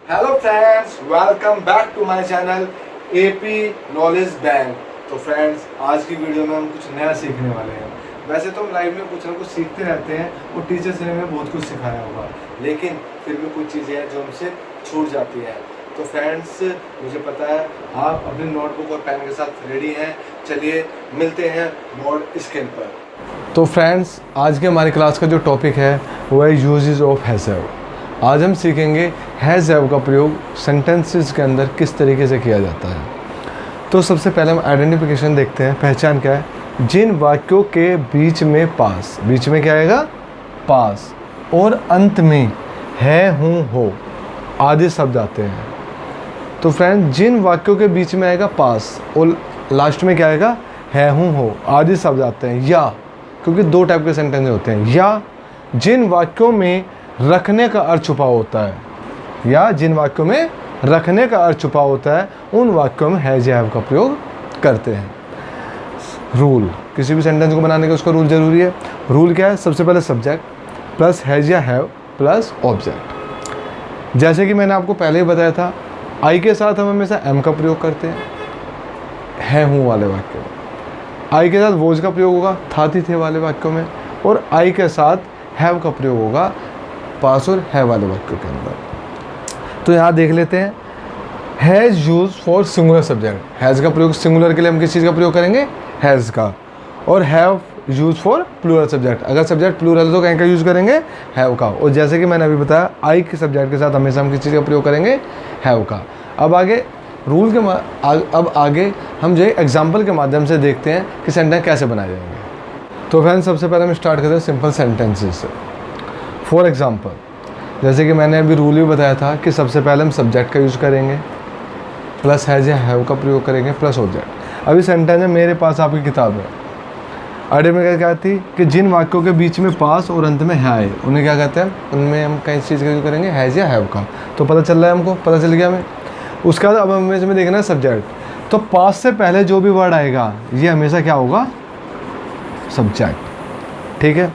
Hello friends, welcome back to my channel AP knowledge bank. तो friends, आज की video में हम कुछ नया सीखने वाले हैं। वैसे तो हम लाइफ में कुछ ना कुछ सीखते रहते हैं और टीचर्स ने हमें बहुत कुछ सिखाया होगा, लेकिन फिर भी कुछ चीज़ें हैं जो हमसे छूट जाती हैं। तो फ्रेंड्स, मुझे पता है आप अपनी नोटबुक और पेन के साथ रेडी हैं। चलिए मिलते हैं बोर्ड स्क्रीन पर। तो फ्रेंड्स, आज की हमारी क्लास का जो टॉपिक है वो है यूजेस ऑफ हैज़ हैव। आज हम सीखेंगे हैज़ हैव का प्रयोग सेंटेंसेस के अंदर किस तरीके से किया जाता है। तो सबसे पहले हम आइडेंटिफिकेशन देखते हैं। पहचान क्या है? जिन वाक्यों के बीच में पास, बीच में क्या आएगा? पास, और अंत में है, हूँ, हो आदि शब्द आते हैं। तो फ्रेंड, जिन वाक्यों के बीच में आएगा पास और लास्ट में क्या आएगा? है, हूँ, हो आदि शब्द आते हैं। या, क्योंकि दो टाइप के सेंटेंस होते हैं। या जिन वाक्यों में रखने का अर्थ छुपा होता है, या जिन वाक्यों में रखने का अर्थ छुपा होता है उन वाक्यों में हैज़ या हैव का प्रयोग करते हैं। रूल, किसी भी सेंटेंस को बनाने का उसका रूल ज़रूरी है। रूल क्या है? सबसे पहले सब्जेक्ट प्लस हैज़ या हैव प्लस ऑब्जेक्ट। जैसे कि मैंने आपको पहले ही बताया था, आई के साथ हम हमेशा एम का प्रयोग करते हैं है, हूँ वाले वाक्यों में। आई के साथ वोज का प्रयोग होगा था, थी, थे वाले वाक्यों में। और आई के साथ हैव का प्रयोग होगा पास और है वाले वाक्यों के अंदर। तो यहाँ देख लेते हैं, has use for singular subject. Has का प्रयोग सिंगुलर के लिए हम किस चीज़ का प्रयोग करेंगे? हैज़ का। और have use for plural subject. अगर सब्जेक्ट प्लूरल है तो कहीं का यूज़ करेंगे? हैव का। और जैसे कि मैंने अभी बताया, आई के सब्जेक्ट के साथ हमेशा हम किस चीज़ का प्रयोग करेंगे? हैव का। अब आगे रूल के अब आगे हम जो है एग्जाम्पल के माध्यम से देखते हैं कि सेंटेंस कैसे बनाए जाएंगे। तो फ्रेंड्स, सबसे पहले हम स्टार्ट करते हैं सिंपल सेंटेंसेस से। फॉर एग्ज़ाम्पल, जैसे कि मैंने अभी रूल भी बताया था कि सबसे पहले हम सब्जेक्ट का यूज़ करेंगे प्लस हैज़ या हैव का प्रयोग करेंगे प्लस ऑब्जेक्ट। अभी सेंटेंस है, मेरे पास आपकी किताब है। आइडिया में क्या थी कि जिन वाक्यों के बीच में पास और अंत में है आए उन्हें क्या कहते हैं? उनमें हम कई चीज़ का यूज़ करेंगे हैज़ या हैव का। तो पता चल रहा है हमको, पता चल गया हमें। उसके बाद अब हमें इसमें देखना है सब्जेक्ट। तो पास से पहले जो भी वर्ड आएगा ये हमेशा क्या होगा? सब्जेक्ट। ठीक है।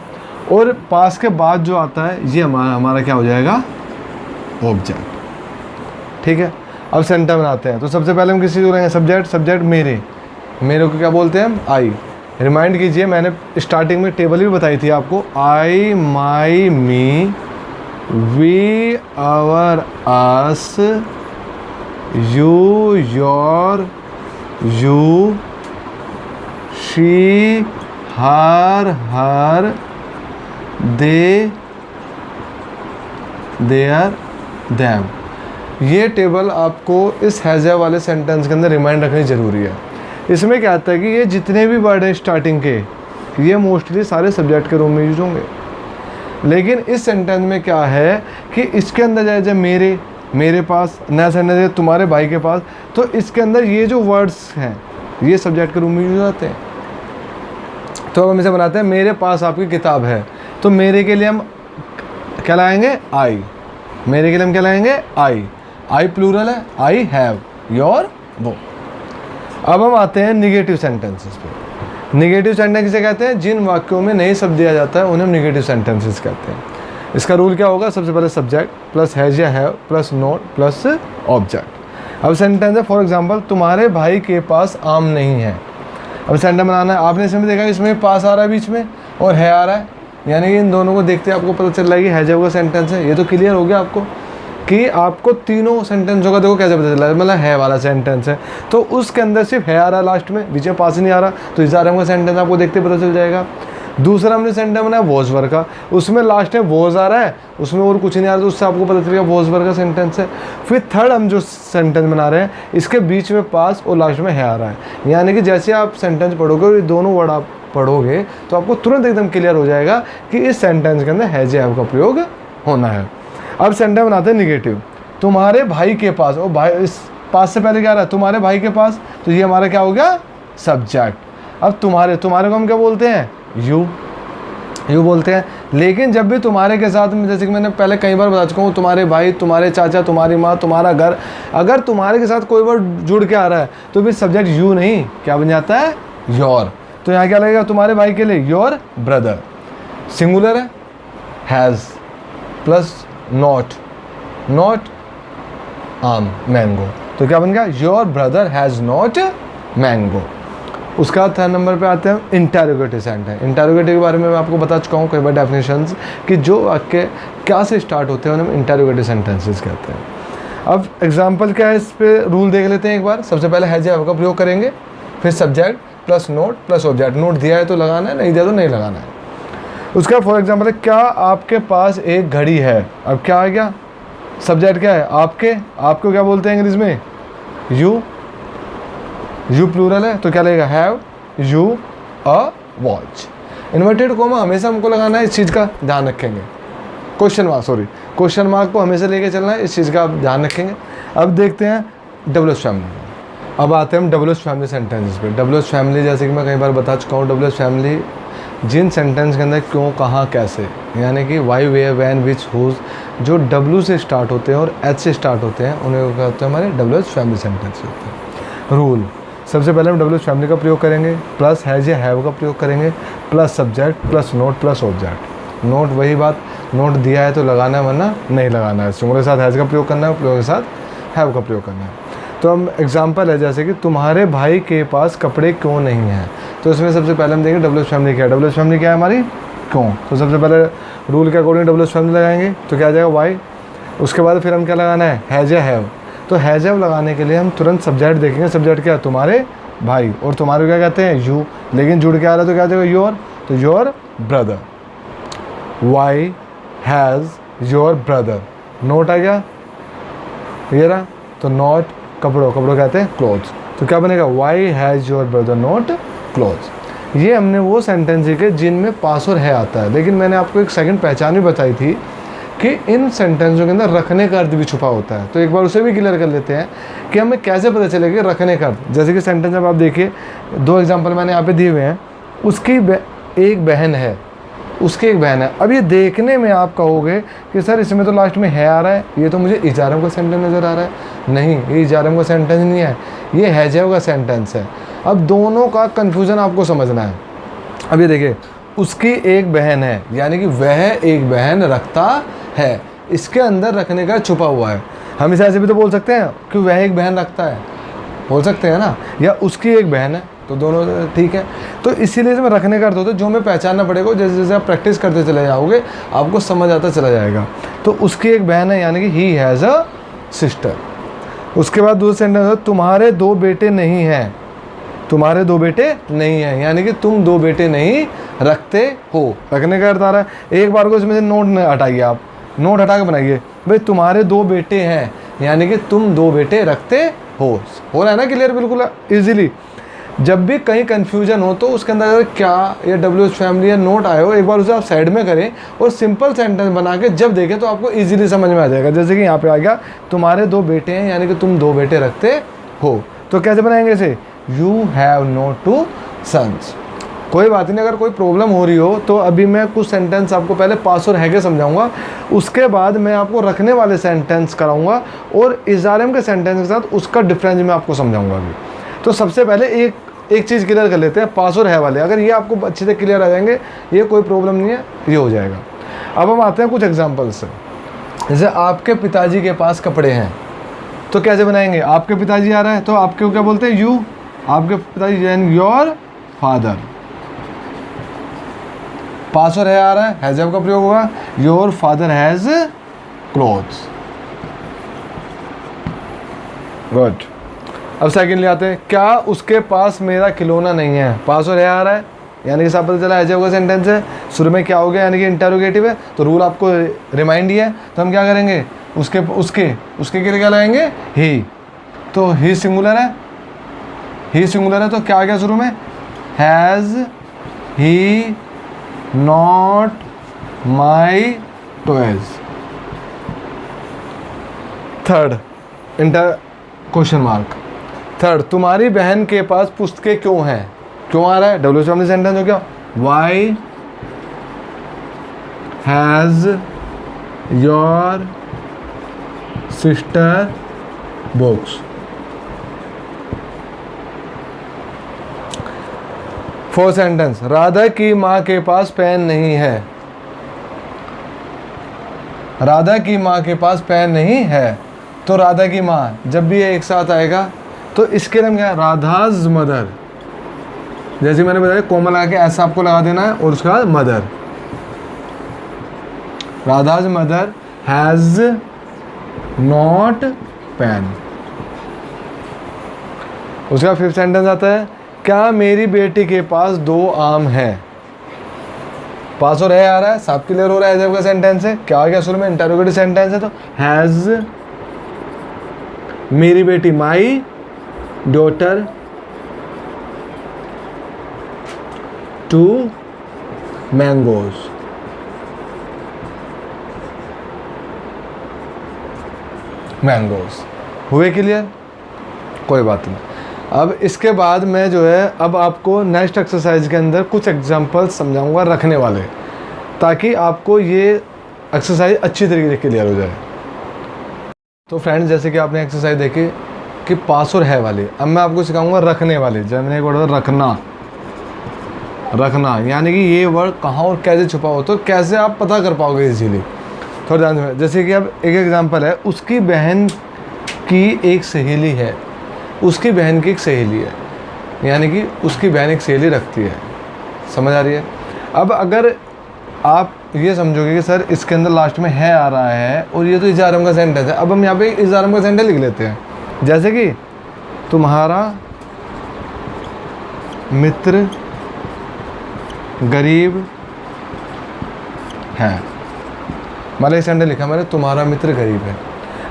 और पास के बाद जो आता है ये हमारा क्या हो जाएगा? ऑब्जेक्ट। ठीक है। अब सेंटेंस बनाते हैं। तो सबसे पहले हम किस चीज़ को करेंगे? सब्जेक्ट। सब्जेक्ट मेरे, मेरे को क्या बोलते हैं हम? आई। रिमाइंड कीजिए, मैंने स्टार्टिंग में टेबल भी बताई थी आपको। I, my, me, we, our, us, you, your, you, she, her, her, they, their, them. ये टेबल आपको इस हैज़ हैव वाले सेंटेंस के अंदर रिमाइंड रखनी ज़रूरी है। इसमें क्या आता है कि ये जितने भी वर्ड हैं स्टार्टिंग के, ये मोस्टली सारे सब्जेक्ट के रूम में यूज होंगे। लेकिन इस सेंटेंस में क्या है कि इसके अंदर जैसे मेरे, मेरे पास, नया सेंटेंस है तुम्हारे भाई के पास, तो इसके अंदर ये जो वर्ड्स हैं ये सब्जेक्ट के रूम में यूज होते हैं। तो अब हम इसे बनाते हैं, मेरे पास आपकी किताब है। तो मेरे के लिए हम क्या लाएंगे? आई। मेरे के लिए हम क्या लाएंगे? आई। आई प्लूरल है, आई हैव, योर, वो। अब हम आते हैं निगेटिव सेंटेंसेस पे। निगेटिव सेंटेंस किसे कहते हैं? जिन वाक्यों में नहीं शब्द दिया जाता है उन्हें हम निगेटिव सेंटेंसेस कहते हैं। इसका रूल क्या होगा? सबसे पहले सब्जेक्ट प्लस हैज़ या have plus note plus object. अब सेंटेंस है, फॉर एग्जाम्पल, तुम्हारे भाई के पास आम नहीं है। अब सेंटेंस बनाना है। आपने इसमें देखा इसमें पास आ रहा है बीच में और है आ रहा है, यानी कि इन दोनों को देखते आपको पता चल रहा है कि हैज़ हैव का सेंटेंस है। ये तो क्लियर हो गया आपको कि आपको तीनों सेंटेंसों का देखो कैसे पता चल रहा है। मतलब है वाला सेंटेंस है तो उसके अंदर सिर्फ है आ रहा है, लास्ट में, बीच में पास ही नहीं आ रहा। तो इस का सेंटेंस आपको देखते पता चल जाएगा। दूसरा हमने सेंटेंस बनाया वॉज वर का, उसमें लास्ट में वॉज आ रहा है, उसमें और कुछ नहीं आ रहा, तो उससे आपको पता चलेगा वॉज वर का सेंटेंस है। फिर थर्ड हम जो सेंटेंस बना रहे हैं इसके बीच में पास और लास्ट में है आ रहा है। यानी कि जैसे आप सेंटेंस पढ़ोगे और ये दोनों वर्ड आप पढ़ोगे तो आपको तुरंत एकदम क्लियर हो जाएगा कि इस सेंटेंस के अंदर हैज़ या हैव का प्रयोग होना है। अब सेंटेंस बनाते हैं निगेटिव। तुम्हारे भाई के पास, और भाई इस पास से पहले क्या आ रहा है? तुम्हारे भाई के पास, तो ये हमारा क्या हो गया? सब्जेक्ट। अब तुम्हारे, तुम्हारे को हम क्या बोलते हैं? यू बोलते हैं। लेकिन जब भी तुम्हारे के साथ, जैसे कि मैंने पहले कई बार बता चुका हूँ, तुम्हारे भाई, तुम्हारे चाचा, तुम्हारी माँ, तुम्हारा घर, अगर तुम्हारे के साथ कोई वर्ड जुड़ के आ रहा है तो फिर सब्जेक्ट यू नहीं क्या बन जाता है? योर। तो यहाँ क्या लगेगा तुम्हारे भाई के लिए? Your brother. सिंगुलर है, हैज़ प्लस नॉट, नॉट आम, मैंगो। तो क्या बन गया, your brother has not mango. उसका थर्ड नंबर पे आते हैं इंटेरोगेटिव सेंटेंस। इंटेरोगेटिव के बारे में मैं आपको बता चुका हूँ कई बार डेफिनेशंस, कि जो आपके क्या से स्टार्ट होते हैं उन्हें इंटेरोगेटिव सेंटेंसेस कहते हैं। अब एग्जांपल क्या है, इस पे रूल देख लेते हैं एक बार। सबसे पहले हैज हैव का प्रयोग करेंगे, फिर subject plus note plus object. Note दिया है तो लगाना है, नहीं दिया तो नहीं लगाना है। उसका फॉर एग्जांपल है, क्या आपके पास एक घड़ी है। अब क्या आ गया, सब्जेक्ट क्या है, आपके। आपको क्या बोलते हैं इंग्लिश में, यू। यू प्लूरल है तो क्या लगेगा, have you a watch. Inverted coma हमेशा हमको लगाना है, इस चीज़ का ध्यान रखेंगे। क्वेश्चन मार्क को हमेशा लेके चलना है, इस चीज़ का आप ध्यान रखेंगे। अब देखते हैं डब्ल्यूएच फैमिली। अब आते हैं हम डब्ल्यूएच फैमिली सेंटेंसेस पे। डब्ल्यूएच फैमिली जैसे कि मैं कई बार बता चुका हूँ, डब्ल्यूएच फैमिली जिन सेंटेंस के अंदर क्यों, कहाँ, कैसे, यानी कि why, where, when, which, whose, जो डब्ल्यू से स्टार्ट होते हैं और एच से स्टार्ट होते हैं, उन्हें क्या होते हैं, हमारे डब्ल्यूएच फैमिली सेंटेंस होते हैं। रूल, सबसे पहले हम डब्ल्यूएच फैमिली का प्रयोग करेंगे, प्लस हैज या हैव का प्रयोग करेंगे, plus subject plus note plus object. Note वही बात, नोट दिया है तो लगाना है वरना नहीं लगाना है। सिंगुलर के साथ हैज का प्रयोग करना है, प्लूरल के साथ हैव का प्रयोग करना है। तो हम एग्जांपल है जैसे कि तुम्हारे भाई के पास कपड़े क्यों नहीं हैं। तो इसमें सबसे पहले हम देखेंगे डब्ल्यूएच फैमिली क्या है। डब्ल्यूएच फैमिली क्या है हमारी, क्यों। तो सबसे पहले रूल के अकॉर्डिंग डब्ल्यूएच फैमिली लगाएंगे तो क्या आ जाएगा, वाई। उसके बाद फिर हम क्या लगाना है, हैज या हैव। तो हैज हैव लगाने के लिए हम तुरंत सब्जेक्ट देखेंगे। सब्जेक्ट क्या है, तुम्हारे भाई, और तुम्हारे क्या कहते हैं, यू, लेकिन जुड़ के आ रहा है तो क्या आ जाएगा, योर। तो your brother, Y has your brother. Note आ गया, ये रहा। तो नॉट कपड़ों कहते हैं क्लोथ्स। तो क्या बनेगा, why has your brother not clothes. ये हमने वो सेंटेंस सीखे जिनमें पास और है आता है, लेकिन मैंने आपको एक सेकंड पहचान भी बताई थी कि इन सेंटेंसों के अंदर रखने का अर्थ भी छुपा होता है। तो एक बार उसे भी क्लियर कर लेते हैं कि हमें कैसे पता चलेगा रखने का अर्थ। जैसे कि सेंटेंस अब आप देखिए, दो एग्जांपल मैंने यहाँ पे दिए हुए हैं। उसकी एक बहन है, उसकी एक बहन है। अब ये देखने में आप कहोगे कि सर इसमें तो लास्ट में है आ रहा है, ये तो मुझे इजारम का सेंटेंस नज़र आ रहा है। नहीं, ये इजारम का सेंटेंस नहीं है, ये हैज़ का सेंटेंस है। अब दोनों का कन्फ्यूज़न आपको समझना है। अब ये देखिए, उसकी एक बहन है, यानी कि वह एक बहन रखता है। इसके अंदर रखने का छुपा हुआ है। हम इसे ऐसे भी तो बोल सकते हैं कि वह एक बहन रखता है, बोल सकते हैं ना, या उसकी एक बहन है, तो दोनों ठीक है। तो इसीलिए इसमें रखने का अर्थ होता है, जो हमें पहचानना पड़ेगा। जैसे जैसे आप प्रैक्टिस करते चले जाओगे आपको समझ आता चला जाएगा। तो उसकी एक बहन है, यानी कि ही हैज़ अ सिस्टर। उसके बाद दूसरा सेंटेंस है, तुम्हारे दो बेटे नहीं हैं। तुम्हारे दो बेटे नहीं हैं, यानी कि तुम दो बेटे नहीं रखते हो। रखने का अर्थ आ रहा है। एक बार को इसमें से नोट हटाइए, आप नोट हटा के बनाइए, भाई तुम्हारे दो बेटे हैं, यानी कि तुम दो बेटे रखते हो रहा है ना, क्लियर बिल्कुल इजीली। जब भी कहीं कन्फ्यूजन हो तो उसके अंदर अगर क्या या डब्ल्यूएच फैमिली या नोट आए हो, एक बार उसे आप साइड में करें और सिंपल सेंटेंस बना के जब देखें तो आपको इजीली समझ में आ जाएगा। जैसे कि यहाँ पे आ गया, तुम्हारे दो बेटे हैं, यानी कि तुम दो बेटे रखते हो। तो कैसे बनाएंगे इसे, you have not two sons. कोई बात नहीं, अगर कोई प्रॉब्लम हो रही हो तो अभी मैं कुछ सेंटेंस आपको पहले पास और है के समझाऊंगा, उसके बाद मैं आपको रखने वाले सेंटेंस कराऊंगा और इजारम के सेंटेंस के साथ उसका डिफरेंस मैं आपको समझाऊंगा अभी। तो सबसे पहले एक चीज़ क्लियर कर लेते हैं, पास और है वाले। अगर ये आपको अच्छे से क्लियर आ जाएंगे, ये कोई प्रॉब्लम नहीं है, ये हो जाएगा। अब हम आते हैं कुछ एग्जाम्पल्स से। जैसे आपके पिताजी के पास कपड़े हैं, तो कैसे बनाएंगे, आपके पिताजी आ रहा है तो आपके क्या बोलते हैं, यू। आपके पिताजी एंड योर फादर। पास और है आ रहा है, हैज़ का प्रयोग होगा, your father has clothes. Good. अब सेकंड ले आते हैं, क्या उसके पास मेरा खिलौना नहीं है। पास और है आ रहा है, यानी कि सब पता चला हैज़ का सेंटेंस है। शुरू में क्या हो गया, यानी कि इंटरोगेटिव है, तो रूल आपको रिमाइंड ही है। तो हम क्या करेंगे, उसके के लिए क्या लगाएंगे, ही। तो ही सिंगुलर है, ही सिंगुलर है, तो क्या आ गया शुरू में, has he not my toys. Third question mark. Third, तुम्हारी बहन के पास पुस्तकें क्यों हैं। क्यों आ रहा है, डब्ल्यूएच फैमिली सेंटेंस हो गया, why has your sister books. Fourth sentence, Radha की माँ के पास पेन नहीं है। राधा की माँ के पास पेन नहीं है, तो राधा की माँ, जब भी ये एक साथ आएगा तो इसके नाम क्या है, राधाज मदर। जैसे मैंने बताया कोमल आके ऐसा आपको लगा देना है और उसके बाद mother. Radha's mother has not pen. उसका फिफ्थ सेंटेंस आता है, क्या मेरी बेटी के पास 2 आम है। पास और है आ रहा है, साफ क्लियर हो रहा है जब का सेंटेंस है। क्या आ गया शुरू में, इंटरोगेटिव सेंटेंस है, तो हैज मेरी बेटी, माई डॉटर 2 मैंगोज। मैंगोज हुए क्लियर, कोई बात नहीं। अब इसके बाद मैं जो है अब आपको नेक्स्ट एक्सरसाइज के अंदर कुछ एग्जांपल्स समझाऊंगा रखने वाले, ताकि आपको ये एक्सरसाइज अच्छी तरीके से क्लियर हो जाए। तो फ्रेंड्स, जैसे कि आपने एक्सरसाइज देखी कि पास और है वाली, अब मैं आपको सिखाऊंगा रखने वाले। जब मैंने एक वर्ड रखना, रखना यानी कि ये वर्ड कहाँ और कैसे छुपा हो, तो कैसे आप पता कर पाओगे इजीली। थोड़ा ध्यान से, जैसे कि अब एक एग्जांपल है, उसकी बहन की एक सहेली है। उसकी बहन की एक सहेली है, यानी कि उसकी बहन एक सहेली रखती है। समझ आ रही है। अब अगर आप ये समझोगे कि सर इसके अंदर लास्ट में है आ रहा है और ये तो इजारम का सेंटेंस है, अब हम यहाँ पे इजारम का सेंटेंस लिख लेते हैं। जैसे कि तुम्हारा मित्र गरीब है, मतलब इस सेंटेंस लिखा मैंने, तुम्हारा मित्र गरीब है।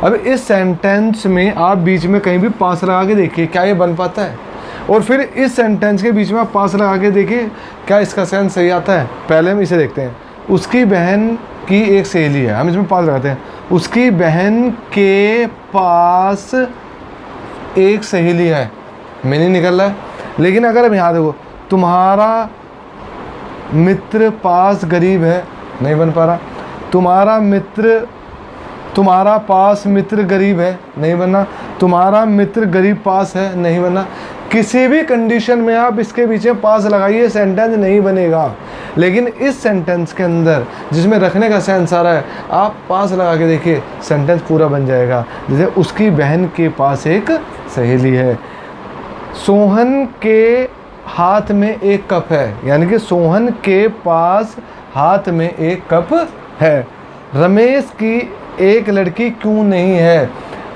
अब इस सेंटेंस में आप बीच में कहीं भी पास लगा के देखिए क्या ये बन पाता है, और फिर इस सेंटेंस के बीच में आप पास लगा के देखिए क्या इसका सेंस सही आता है। पहले हम इसे देखते हैं, उसकी बहन की एक सहेली है, हम इसमें पास लगाते हैं, उसकी बहन के पास एक सहेली है, मीनिंग निकल रहा है। लेकिन अगर हम यहाँ देखो, तुम्हारा मित्र पास गरीब है, नहीं बन पा रहा। तुम्हारा पास मित्र गरीब है, नहीं बनना। तुम्हारा मित्र गरीब पास है, नहीं बनना। किसी भी कंडीशन में आप इसके पीछे पास लगाइए, सेंटेंस नहीं बनेगा। लेकिन इस सेंटेंस के अंदर जिसमें रखने का सेंस आ रहा है, आप पास लगा के देखिए, सेंटेंस पूरा बन जाएगा। जैसे उसकी बहन के पास एक सहेली है, सोहन के हाथ में एक कप है, यानी कि सोहन के पास हाथ में एक कप है। रमेश की एक लड़की क्यों नहीं है।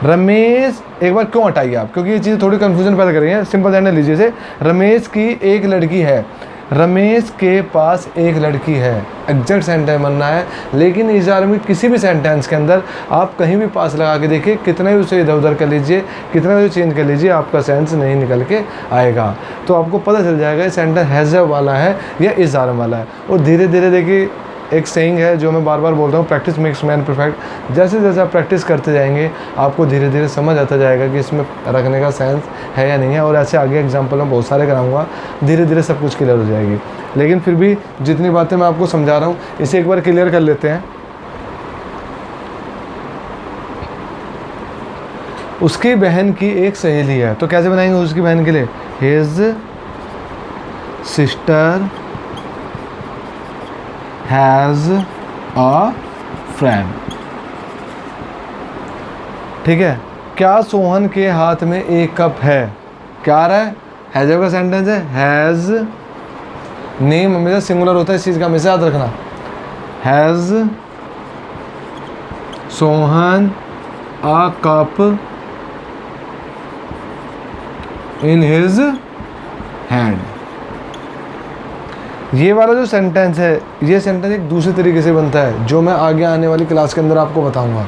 रमेश, एक बार क्यों हटाइए आप, क्योंकि ये चीज़ थोड़ी कंफ्यूजन पैदा कर रही है। सिंपल सेंटेंस लीजिए इसे, रमेश की एक लड़की है, रमेश के पास एक लड़की है। एग्जैक्ट सेंटेंस बनना है, लेकिन इस बार में किसी भी सेंटेंस के अंदर आप कहीं भी पास लगा के देखिए, कितना भी उसे इधर उधर कर लीजिए, कितना भी चेंज कर लीजिए, आपका सेंस नहीं निकल के आएगा। तो आपको पता चल जाएगा ये सेंटेंस हैज़ वाला है या इस वाला है। और धीरे धीरे देखिए, एक सेइंग है जो मैं बार बार बोलता हूँ, प्रैक्टिस मेक्स मैन परफेक्ट। जैसे जैसे आप प्रैक्टिस करते जाएंगे, आपको धीरे धीरे समझ आता जाएगा कि इसमें रखने का सेंस है या नहीं है। और ऐसे आगे एग्जांपल मैं बहुत सारे कराऊंगा, धीरे धीरे सब कुछ क्लियर हो जाएगी। लेकिन फिर भी जितनी बातें मैं आपको समझा रहा हूँ, इसे एक बार क्लियर कर लेते हैं। उसकी बहन की एक सहेली है, तो कैसे बनाएंगे उसकी बहन के लिए, his sister has a friend. ठीक है। क्या सोहन के हाथ में एक कप है, क्या आ रहा है, हैज़ का सेंटेंस है। हैज़ नेम हमेशा सिंगुलर होता है, इस चीज़ का हमेशा याद रखना। Has Sohan a cup in his hand. ये वाला जो सेंटेंस है, ये सेंटेंस एक दूसरे तरीके से बनता है, जो मैं आगे आने वाली क्लास के अंदर आपको बताऊंगा।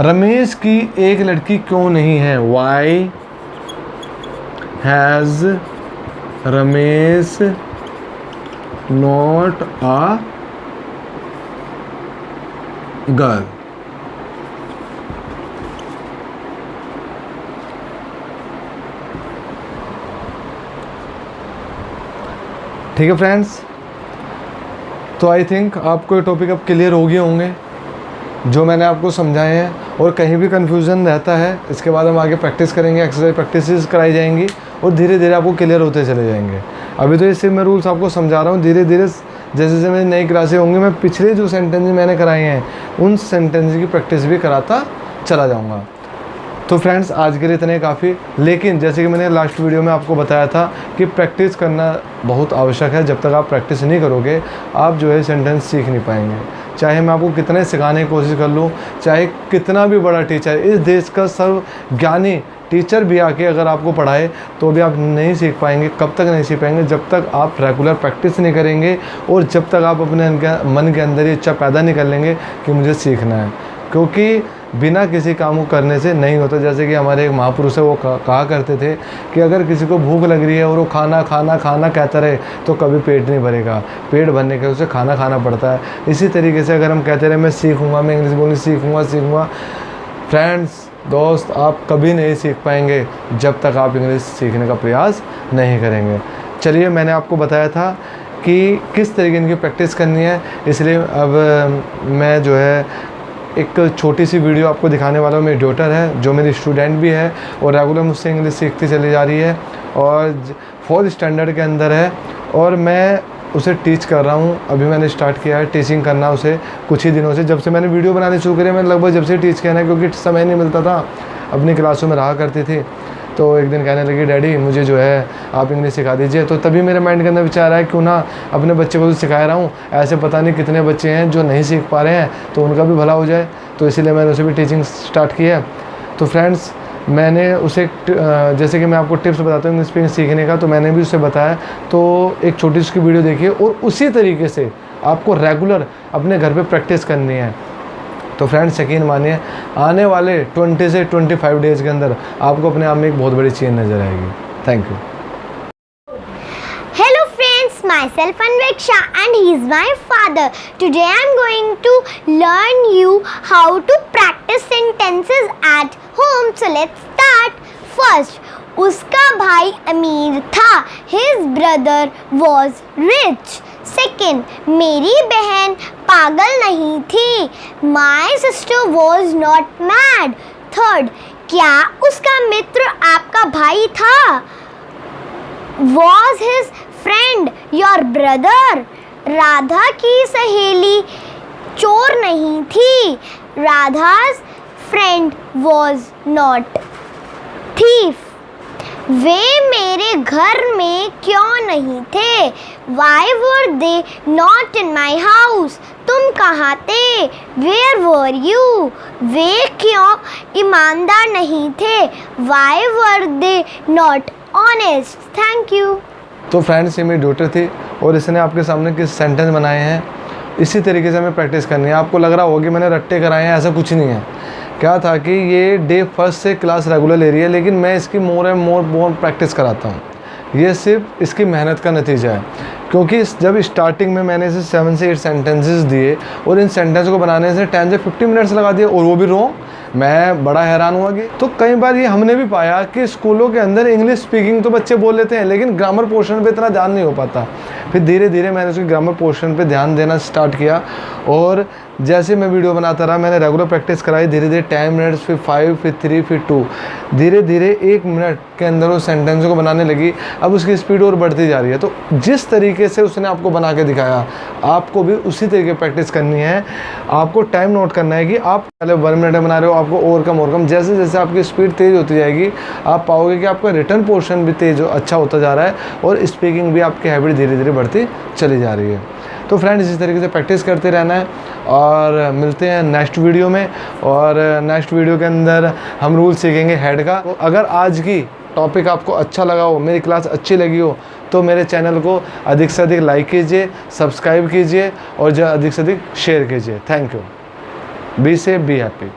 रमेश की एक लड़की क्यों नहीं है, why has Ramesh not a girl. ठीक है फ्रेंड्स, तो आई थिंक आपको ये टॉपिक अब क्लियर हो गए होंगे जो मैंने आपको समझाए हैं। और कहीं भी कन्फ्यूज़न रहता है, इसके बाद हम आगे प्रैक्टिस करेंगे, एक्सरसाइज प्रैक्टिस कराई जाएंगी और धीरे धीरे आपको क्लियर होते चले जाएंगे। अभी तो इससे मैं रूल्स आपको समझा रहा हूँ, धीरे धीरे जैसे जैसे मेरी नई क्लासें होंगी, मैं पिछले जो सेंटेंस मैंने कराए हैं उन सेंटेंस की प्रैक्टिस भी कराता चला जाऊँगा। तो फ्रेंड्स आज के लिए इतने काफ़ी, लेकिन जैसे कि मैंने लास्ट वीडियो में आपको बताया था कि प्रैक्टिस करना बहुत आवश्यक है। जब तक आप प्रैक्टिस नहीं करोगे आप जो है सेंटेंस सीख नहीं पाएंगे। चाहे मैं आपको कितने सिखाने की कोशिश कर लूँ, चाहे कितना भी बड़ा टीचर, इस देश का सर्वज्ञानी टीचर भी आके अगर आपको पढ़ाए तो भी आप नहीं सीख पाएंगे। कब तक नहीं सीख पाएंगे? जब तक आप रेगुलर प्रैक्टिस नहीं करेंगे और जब तक आप अपने मन के अंदर ये इच्छा पैदा नहीं कर लेंगे कि मुझे सीखना है। क्योंकि बिना किसी काम को करने से नहीं होता। जैसे कि हमारे एक महापुरुष है, वो कहा करते थे कि अगर किसी को भूख लग रही है और वो खाना खाना खाना कहता रहे तो कभी पेट नहीं भरेगा। पेट भरने के उसे खाना खाना पड़ता है। इसी तरीके से अगर हम कहते रहे मैं सीखूंगा, मैं इंग्लिश बोलनी सीखूंगा, फ्रेंड्स दोस्त, आप कभी नहीं सीख पाएंगे जब तक आप इंग्लिश सीखने का प्रयास नहीं करेंगे। चलिए, मैंने आपको बताया था कि किस तरीके इनकी प्रैक्टिस करनी है, इसलिए अब मैं जो है एक छोटी सी वीडियो आपको दिखाने वाला हूँ। मेरी डॉटर है जो मेरी स्टूडेंट भी है और रेगुलर मुझसे इंग्लिश सीखती चली जा रही है और 4th स्टैंडर्ड के अंदर है और मैं उसे टीच कर रहा हूँ। अभी मैंने स्टार्ट किया है टीचिंग करना उसे कुछ ही दिनों से। जब से मैंने वीडियो बनानी शुरू करी मैंने लगभग जब से टीच किया है, क्योंकि समय नहीं मिलता था, अपनी क्लासों में रहा करती थी। तो एक दिन कहने लगी डैडी मुझे जो है आप इंग्लिश सिखा दीजिए। तो तभी मेरे माइंड के अंदर विचार आया क्यों ना अपने बच्चे को तो सिखा रहा हूँ, ऐसे पता नहीं कितने बच्चे हैं जो नहीं सीख पा रहे हैं, तो उनका भी भला हो जाए। तो इसीलिए मैंने उसे भी टीचिंग स्टार्ट की है। तो फ्रेंड्स मैंने उसे जैसे कि मैं आपको टिप्स बताता हूँ इंग्लिश स्पीकिंग सीखने का, तो मैंने भी उसे बताया। तो एक छोटी उसकी वीडियो देखिए और उसी तरीके से आपको रेगुलर अपने घर पे प्रैक्टिस करनी है। तो फ्रेंड्स यकीन मानिए आने वाले 20 से 25 डेज़ के अंदर आपको अपने आप में एक बहुत बड़ी चेंज नज़र आएगी। Thank you. Hello friends, myself Anveksha and he is my father. Today I am going to learn you how to practice sentences at home. So let's start. First, उसका भाई अमीर था. His brother was rich. Second, मेरी बहन पागल नहीं थी. My sister was not mad. Third, क्या उसका मित्र आपका भाई था? Was his friend your brother? Radha की सहेली चोर नहीं थी. Radha's friend was not thief. वे मेरे घर में क्यों नहीं थे? Why were they not in my house? तुम कहाँ थे? Where were you? वे क्यों ईमानदार नहीं थे? Why were they not honest? Thank you. तो फ्रेंड्स ये मेरी डॉटर थी और इसने आपके सामने किस सेंटेंस बनाए हैं, इसी तरीके से हमें प्रैक्टिस करनी है। आपको लग रहा होगा कि मैंने रट्टे कराए हैं, ऐसा कुछ नहीं है। क्या था कि ये डे 1 से क्लास रेगुलर ले रही है, लेकिन मैं इसकी मोर एंड मोर प्रैक्टिस कराता हूँ। ये सिर्फ इसकी मेहनत का नतीजा है, क्योंकि जब स्टार्टिंग में मैंने इसे 7 से 8 सेंटेंसेस दिए और इन सेंटेंस को बनाने से 10 से 15 मिनट्स लगा दिए और वो भी रॉन्ग। मैं बड़ा हैरान हुआ कि तो कई बार ये हमने भी पाया कि स्कूलों के अंदर इंग्लिश स्पीकिंग तो बच्चे बोल लेते हैं, लेकिन ग्रामर पोर्शन पे इतना ध्यान नहीं हो पाता। फिर धीरे धीरे मैंने उसके ग्रामर पोर्शन पे ध्यान देना स्टार्ट किया और जैसे मैं वीडियो बनाता रहा मैंने रेगुलर प्रैक्टिस कराई। धीरे धीरे 10 मिनट्स, फिर 5, फिर 3, फिर 2, धीरे धीरे 1 मिनट के अंदर वो सेंटेंसों को बनाने लगी। अब उसकी स्पीड और बढ़ती जा रही है। तो जिस तरीके से उसने आपको बना के दिखाया, आपको भी उसी तरीके प्रैक्टिस करनी है। आपको टाइम नोट करना है कि आप पहले 1 मिनट में बना रहे हो, आपको और कम जैसे जैसे आपकी स्पीड तेज़ होती जाएगी आप पाओगे कि आपका रिटर्न पोर्शन भी तेज़ अच्छा होता जा रहा है और स्पीकिंग भी आपकी हैबिट धीरे धीरे बढ़ती चली जा रही है। तो फ्रेंड्स इसी तरीके से प्रैक्टिस करते रहना है और मिलते हैं नेक्स्ट वीडियो में। और नेक्स्ट वीडियो के अंदर हम रूल सीखेंगे हेड का। तो अगर आज की टॉपिक आपको अच्छा लगा हो, मेरी क्लास अच्छी लगी हो, तो मेरे चैनल को अधिक से अधिक लाइक कीजिए, सब्सक्राइब कीजिए और अधिक से अधिक शेयर कीजिए। Thank you. Be safe, be happy.